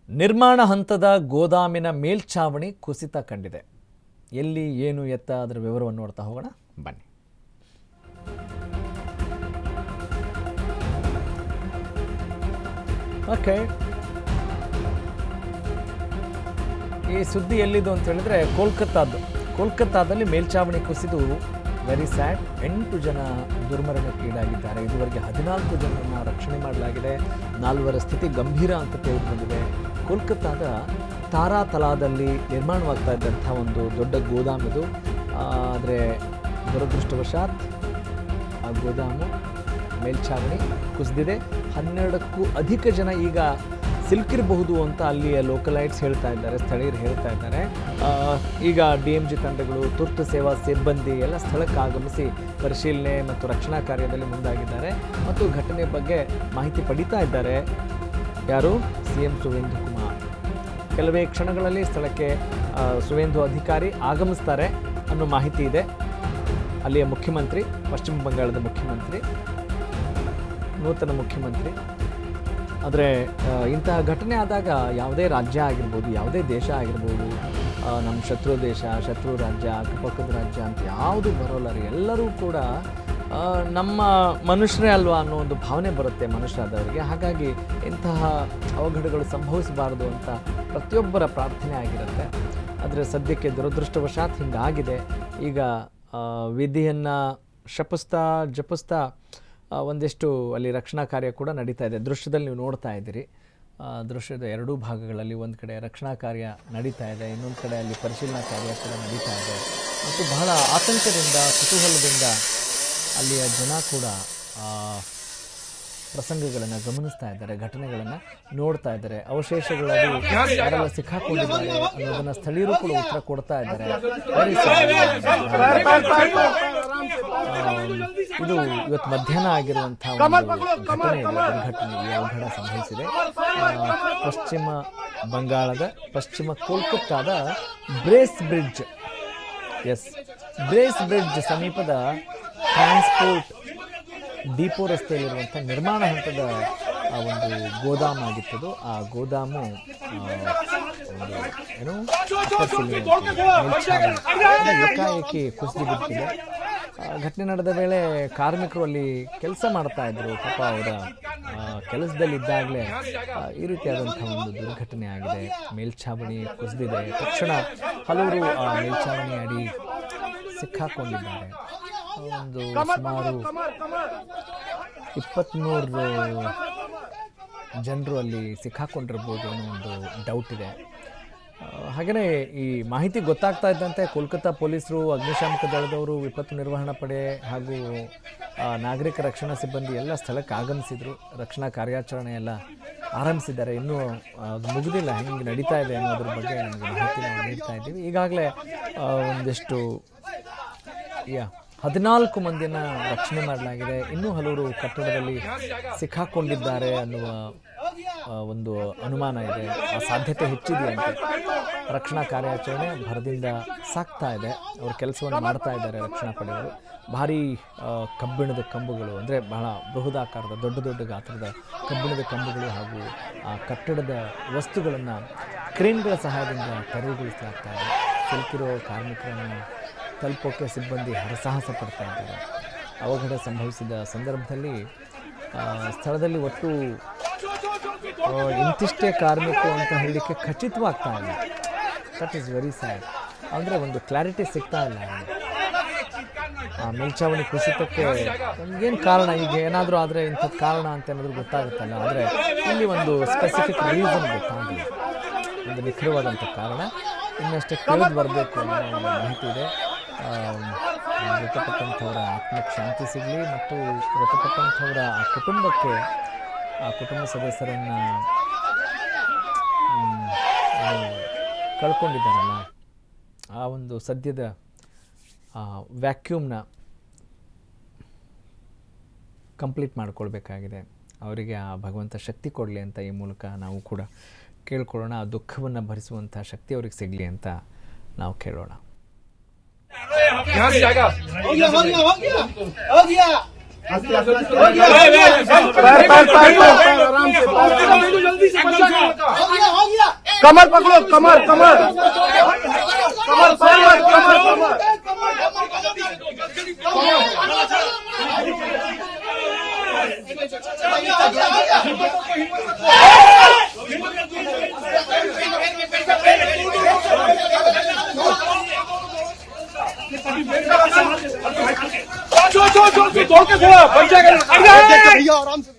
ನಿರ್ಮಾಣ ಹಂತದ ಗೋದಾಮಿನ ಮೇಲ್ಛಾವಣಿ ಕುಸಿತ ಕಂಡಿದೆ. ಎಲ್ಲಿ ಏನು ಎತ್ತ ಅದರ ವಿವರವನ್ನು ನೋಡ್ತಾ ಹೋಗೋಣ ಬನ್ನಿ. ಓಕೆ, ಈ ಸುದ್ದಿ ಎಲ್ಲಿದು ಅಂತ ಹೇಳಿದ್ರೆ ಕೋಲ್ಕತ್ತಾದಲ್ಲಿ ಮೇಲ್ಛಾವಣಿ ಕುಸಿದು ವೆರಿ ಸ್ಯಾಡ್. 8 ಜನ ದುರ್ಮರಣಕ್ಕೀಡಾಗಿದ್ದಾರೆ. ಇದುವರೆಗೆ 14 ಜನರನ್ನು ರಕ್ಷಣೆ ಮಾಡಲಾಗಿದೆ. 4ವರ ಸ್ಥಿತಿ ಗಂಭೀರ ಅಂತ ತಿಳಿದು ಬಂದಿದೆ. ಕೋಲ್ಕತ್ತಾದ ತಾರಾ ತಲಾದಲ್ಲಿ ನಿರ್ಮಾಣವಾಗ್ತಾ ಇದ್ದಂಥ ಒಂದು ದೊಡ್ಡ ಗೋದಾಮಿದು. ಆದರೆ ದುರದೃಷ್ಟವಶಾತ್ ಆ ಗೋದಾಮು ಮೇಲ್ಛಾವಣಿ ಕುಸಿದಿದೆ. 12ಕ್ಕೂ ಅಧಿಕ ಜನ ಈಗ ಸಿಲುಕಿರಬಹುದು ಅಂತ ಅಲ್ಲಿಯ ಲೋಕಲೈಟ್ಸ್ ಹೇಳ್ತಾ ಇದ್ದಾರೆ, ಸ್ಥಳೀಯರು ಹೇಳ್ತಾ ಇದ್ದಾರೆ. ಈಗ DMG ತಂಡಗಳು, ತುರ್ತು ಸೇವಾ ಸಿಬ್ಬಂದಿ ಎಲ್ಲ ಸ್ಥಳಕ್ಕೆ ಆಗಮಿಸಿ ಪರಿಶೀಲನೆ ಮತ್ತು ರಕ್ಷಣಾ ಕಾರ್ಯದಲ್ಲಿ ಮುಂದಾಗಿದ್ದಾರೆ ಮತ್ತು ಘಟನೆ ಬಗ್ಗೆ ಮಾಹಿತಿ ಪಡಿತಾ ಇದ್ದಾರೆ. ಯಾರು? CM ಸುವೇಂದು ಕುಮಾರ್. ಕೆಲವೇ ಕ್ಷಣಗಳಲ್ಲಿ ಸ್ಥಳಕ್ಕೆ ಸುವೇಂದು ಅಧಿಕಾರಿ ಆಗಮಿಸ್ತಾರೆ ಅನ್ನೋ ಮಾಹಿತಿ ಇದೆ. ಅಲ್ಲಿಯ ಮುಖ್ಯಮಂತ್ರಿ, ಪಶ್ಚಿಮ ಬಂಗಾಳದ ಮುಖ್ಯಮಂತ್ರಿ, ನೂತನ ಮುಖ್ಯಮಂತ್ರಿ. ಆದರೆ ಇಂತಹ ಘಟನೆ ಆದಾಗ ಯಾವುದೇ ರಾಜ್ಯ ಆಗಿರ್ಬೋದು, ಯಾವುದೇ ದೇಶ ಆಗಿರ್ಬೋದು, ನಮ್ಮ ಶತ್ರು ದೇಶ, ಶತ್ರು ರಾಜ್ಯ, ಅಕ್ಕಪಕ್ಕದ ರಾಜ್ಯ ಅಂತ ಯಾವುದು ಬರೋಲ್ಲ ರೀ. ಎಲ್ಲರೂ ಕೂಡ ನಮ್ಮ ಮನುಷ್ಯರೇ ಅಲ್ವಾ ಅನ್ನೋ ಒಂದು ಭಾವನೆ ಬರುತ್ತೆ ಮನುಷ್ಯರಾದವರಿಗೆ. ಹಾಗಾಗಿ ಇಂತಹ ಅವಘಡಗಳು ಸಂಭವಿಸಬಾರದು ಅಂತ ಪ್ರತಿಯೊಬ್ಬರ ಪ್ರಾರ್ಥನೆ ಆಗಿರುತ್ತೆ. ಆದರೆ ಸದ್ಯಕ್ಕೆ ದುರದೃಷ್ಟವಶಾತ್ ಹಿಂಗಾಗಿದೆ. ಈಗ ವಿಧಿಯನ್ನು ಜಪಿಸ್ತಾ ಒಂದಿಷ್ಟು ಅಲ್ಲಿ ರಕ್ಷಣಾ ಕಾರ್ಯ ಕೂಡ ನಡೀತಾ ಇದೆ. ದೃಶ್ಯದಲ್ಲಿ ನೀವು ನೋಡ್ತಾ ಇದ್ದೀರಿ. ದೃಶ್ಯದ ಎರಡೂ ಭಾಗಗಳಲ್ಲಿ ಒಂದು ಕಡೆ ರಕ್ಷಣಾ ಕಾರ್ಯ ನಡೀತಾ ಇದೆ, ಇನ್ನೊಂದು ಕಡೆ ಅಲ್ಲಿ ಪರಿಶೀಲನಾ ಕಾರ್ಯ ಕೂಡ ನಡೀತಾ ಇದೆ. ಮತ್ತು ಬಹಳ ಆತಂಕದಿಂದ, ಕುತೂಹಲದಿಂದ ಅಲ್ಲಿಯ ಜನ ಕೂಡ ಪ್ರಸಂಗಗಳನ್ನು ಗಮನಿಸ್ತಾ ಇದ್ದಾರೆ, ಘಟನೆಗಳನ್ನು ನೋಡ್ತಾ ಇದ್ದಾರೆ. ಅವಶೇಷಗಳಲ್ಲಿ ಯಾರೆಲ್ಲ ಸಿಕ್ಕಾಕೊಂಡಿದ್ದಾರೆ ಅನ್ನೋದನ್ನು ಸ್ಥಳೀಯರು ಕೂಡ ಉತ್ತರ ಕೊಡ್ತಾ ಇದ್ದಾರೆ. ಇದು ಇವತ್ತು ಮಧ್ಯಾಹ್ನ ಆಗಿರುವಂತಹ ಘಟನೆ. ಈ ಅವಘಡ ಸಂಭವಿಸಿದೆ ಪಶ್ಚಿಮ ಬಂಗಾಳದ ಕೋಲ್ಕತ್ತಾದ ಬ್ರೇಸ್ ಬ್ರಿಡ್ಜ್ ಸಮೀಪದ ಟ್ರಾನ್ಸ್ಪೋರ್ಟ್ ಡಿಪೋ ರಸ್ತೆಯಲ್ಲಿರುವಂಥ ನಿರ್ಮಾಣ ಹಂತದ ಒಂದು ಗೋದಾಮು ಆಗಿತ್ತದು. ಆ ಗೋದಾಮು ಏಕಾಏಕಿ ಕುಸಿದು ಬಿಟ್ಟಿದೆ. ಘಟನೆ ನಡೆದ ವೇಳೆ ಕಾರ್ಮಿಕರು ಅಲ್ಲಿ ಕೆಲಸ ಮಾಡ್ತಾ ಇದ್ರು. ಪಾಪ ಅವರ ಕೆಲಸದಲ್ಲಿದ್ದಾಗಲೇ ಈ ರೀತಿಯಾದಂಥ ಒಂದು ದುರ್ಘಟನೆ ಆಗಿದೆ. ಮೇಲ್ಛಾವಣಿ ಕುಸಿದಿದೆ. ತಕ್ಷಣ ಹಲವರು ಆ ಮೇಲ್ಛಾವಣಿ ಅಡಿ ಸಿಕ್ಕಾಕೊಂಡಿದ್ದಾರೆ. ಒಂದು ಸುಮಾರು 23 ಜನರು ಅಲ್ಲಿ ಸಿಕ್ಕಾಕೊಂಡಿರ್ಬೋದು ಅನ್ನೋ ಒಂದು ಡೌಟ್ ಇದೆ. ಹಾಗೆಯೇ ಈ ಮಾಹಿತಿ ಗೊತ್ತಾಗ್ತಾ ಇದ್ದಂತೆ ಕೋಲ್ಕತ್ತಾ ಪೊಲೀಸರು, ಅಗ್ನಿಶಾಮಕ ದಳದವರು, ವಿಪತ್ತು ನಿರ್ವಹಣಾ ಪಡೆ ಹಾಗೂ ನಾಗರಿಕ ರಕ್ಷಣಾ ಸಿಬ್ಬಂದಿ ಎಲ್ಲ ಸ್ಥಳಕ್ಕೆ ಆಗಮಿಸಿದರು. ರಕ್ಷಣಾ ಕಾರ್ಯಾಚರಣೆ ಎಲ್ಲ ಆರಂಭಿಸಿದ್ದಾರೆ. ಇನ್ನೂ ಅದು ಮುಗಿದಿಲ್ಲ, ಹೆಂಗೆ ನಡೀತಾ ಇದೆ ಅನ್ನೋದ್ರ ಬಗ್ಗೆ ನಮಗೆ ಮಾಹಿತಿ ನಾವು ನೀಡ್ತಾ ಇದ್ದೀವಿ. ಈಗಾಗಲೇ ಒಂದಿಷ್ಟು 14 ಮಂದಿಯನ್ನು ರಕ್ಷಣೆ ಮಾಡಲಾಗಿದೆ. ಇನ್ನೂ ಹಲವರು ಕಟ್ಟಡದಲ್ಲಿ ಸಿಕ್ಕಾಕೊಂಡಿದ್ದಾರೆ ಅನ್ನುವ ಒಂದು ಅನುಮಾನ ಇದೆ. ಆ ಸಾಧ್ಯತೆ ಹೆಚ್ಚಿದೆಯಂತೆ. ರಕ್ಷಣಾ ಕಾರ್ಯಾಚರಣೆ ಭರದಿಂದ ಸಾಗ್ತಾ ಇದೆ. ಅವರು ಕೆಲಸವನ್ನು ಮಾಡ್ತಾ ಇದ್ದಾರೆ ರಕ್ಷಣಾ ಪಡೆಯವರು. ಭಾರೀ ಕಬ್ಬಿಣದ ಕಂಬಗಳು, ಅಂದರೆ ಬಹಳ ಬೃಹದಾಕಾರದ ದೊಡ್ಡ ಗಾತ್ರದ ಕಬ್ಬಿಣದ ಕಂಬಗಳು ಹಾಗೂ ಆ ಕಟ್ಟಡದ ವಸ್ತುಗಳನ್ನು ಕ್ರೇನ್ಗಳ ಸಹಾಯದಿಂದ ತೆರವುಗೊಳಿಸಲಾಗ್ತಾ ಇದೆ. ಸಿಲುಕಿರೋ ಕಾರ್ಮಿಕರನ್ನು ತಲುಪೋಕ್ಕೆ ಸಿಬ್ಬಂದಿ ಹರಸಾಹಸ ಪಡ್ತಾ ಇದ್ದಾರೆ. ಅವಘಡ ಸಂಭವಿಸಿದ ಸಂದರ್ಭದಲ್ಲಿ ಸ್ಥಳದಲ್ಲಿ ಒಟ್ಟು ಇಂತಿಷ್ಟೇ ಕಾರ್ಮಿಕರು ಅಂತ ಹೇಳಲಿಕ್ಕೆ ಖಚಿತವಾಗ್ತಾ ಇಲ್ಲ. That is very sad. ಅಂದರೆ ಒಂದು ಕ್ಲಾರಿಟಿ ಸಿಗ್ತಾ ಇಲ್ಲ. ಆ ಮೇಲ್ಛಾವಣಿ ಕುಸಿತಕ್ಕೆ ಏನು ಕಾರಣ, ಈಗ ಏನಾದರೂ ಆದರೆ ಇಂಥದ್ದು ಕಾರಣ ಅಂತ ಏನಾದರೂ ಗೊತ್ತಾಗುತ್ತಲ್ಲ. ಆದರೆ ಇಲ್ಲಿ ಒಂದು ಸ್ಪೆಸಿಫಿಕ್ ರೀಸನ್ ಗೊತ್ತಾಗಲಿ, ಒಂದು ನಿಖರವಾದಂಥ ಕಾರಣ ಇನ್ನಷ್ಟೇ ತಿಳಿದು ಬರಬೇಕು ಅನ್ನೋ ಒಂದು ಮಾಹಿತಿ ಇದೆ. ಮೃತಪಟ್ಟಂಥವರ ಆತ್ಮಕ್ಕೆ ಶಾಂತಿ ಸಿಗಲಿ ಮತ್ತು ಮೃತಪಟ್ಟಂಥವರ ಆ ಕುಟುಂಬಕ್ಕೆ, ಆ ಕುಟುಂಬ ಸದಸ್ಯರನ್ನು ಕಳ್ಕೊಂಡಿದ್ದಾರಲ್ಲ, ಆ ಒಂದು ಸದ್ಯದ ವ್ಯಾಕ್ಯೂಮ್ನ ಕಂಪ್ಲೀಟ್ ಮಾಡ್ಕೊಳ್ಬೇಕಾಗಿದೆ. ಅವರಿಗೆ ಆ ಭಗವಂತ ಶಕ್ತಿ ಕೊಡಲಿ ಅಂತ ಈ ಮೂಲಕ ನಾವು ಕೂಡ ಕೇಳ್ಕೊಳ್ಳೋಣ. ಆ ದುಃಖವನ್ನು ಭರಿಸುವಂಥ ಶಕ್ತಿ ಅವ್ರಿಗೆ ಸಿಗಲಿ ಅಂತ ನಾವು ಕೇಳೋಣ. आराम से कमर पकड़ो, कमर कमर कमर कमर कमर कमर जो दौड़ के थोड़ा बच जाएगा भैया, आराम से।